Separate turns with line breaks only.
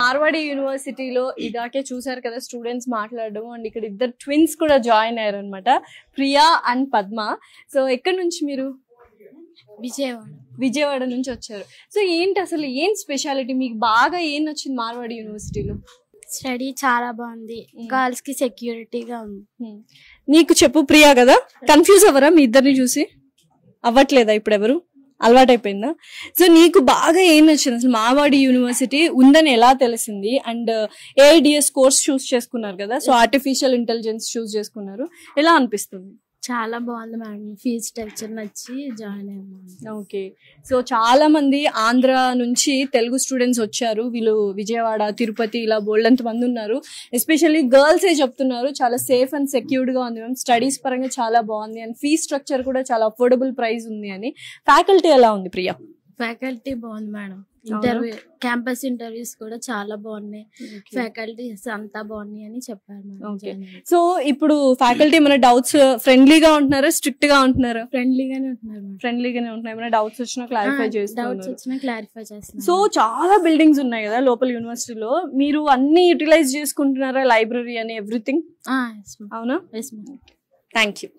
మార్వాడి యూనివర్సిటీలో ఇదాకే చూసారు కదా స్టూడెంట్స్ మాట్లాడడం, అండ్ ఇక్కడ ఇద్దరు ట్విన్స్ కూడా జాయిన్ అయ్యారు అనమాట, ప్రియా అండ్ పద్మ. సో ఎక్కడి నుంచి మీరు? విజయవాడ నుంచి వచ్చారు. సో ఏంటి అసలు ఏం స్పెషాలిటీ, మీకు బాగా ఏం నచ్చింది మార్వాడి యూనివర్సిటీలో?
స్టడీ చాలా బాగుంది, గర్ల్స్ కి సెక్యూరిటీగా ఉంది.
నీకు చెప్పు ప్రియా కదా, కన్ఫ్యూజ్ అవ్వరా మీ ఇద్దరిని చూసి? అవ్వట్లేదా ఇప్పుడు ఎవరు? అలవాటైపోయిందా? సో నీకు బాగా ఏం నచ్చింది అసలు? మార్వాడి యూనివర్సిటీ ఉందని ఎలా తెలిసింది? అండ్ ఏఐడిఎస్ కోర్స్ చూస్ చేసుకున్నారు కదా, సో ఆర్టిఫిషియల్ ఇంటెలిజెన్స్ చూస్ చేసుకున్నారు, ఎలా అనిపిస్తుంది?
చాలా బాగుంది మేడం, ఫీజ్ స్ట్రక్చర్ నచ్చి జాయిన్ అయ్యాము.
ఓకే, సో చాలా మంది ఆంధ్ర నుంచి తెలుగు స్టూడెంట్స్ వచ్చారు, వీళ్ళు విజయవాడ, తిరుపతి ఇలా బోల్డంత మంది ఉన్నారు. ఎస్పెషల్లీ గర్ల్సే చెప్తున్నారు చాలా సేఫ్ అండ్ సెక్యూర్డ్ గా ఉంది మ్యామ్, స్టడీస్ పరంగా చాలా బాగుంది, అండ్ ఫీజ్ స్ట్రక్చర్ కూడా చాలా అఫోర్డబుల్ ప్రైస్ ఉంది అని. ఫ్యాకల్టీ ఎలా ఉంది ప్రియా?
ఫ్యాకల్టీ బాగుంది మేడం, ఇంటర్వ్యూ క్యాంపస్ ఇంటర్వ్యూస్ కూడా చాలా బాగున్నాయి, ఫ్యాకల్టీస్ అంతా బాగున్నాయి అని చెప్పారు మేడం.
సో ఇప్పుడు ఫ్యాకల్టీ ఏమైనా డౌట్స్ ఫ్రెండ్లీగా ఉంటున్నారా, స్ట్రిక్ట్ గా ఉంటున్నారా?
ఫ్రెండ్లీగానే ఉంటున్నారు,
ఫ్రెండ్లీగానే ఉంటున్నారు. ఏమైనా డౌట్స్ వచ్చినా క్లారిఫై
చేస్తున్నారు.
సో చాలా బిల్డింగ్స్ ఉన్నాయి కదా లోపల యూనివర్సిటీలో, మీరు అన్ని యూటిలైజ్ చేసుకుంటున్నారా, లైబ్రరీ అని ఎవ్రీథింగ్?
అవునా?
Thank you.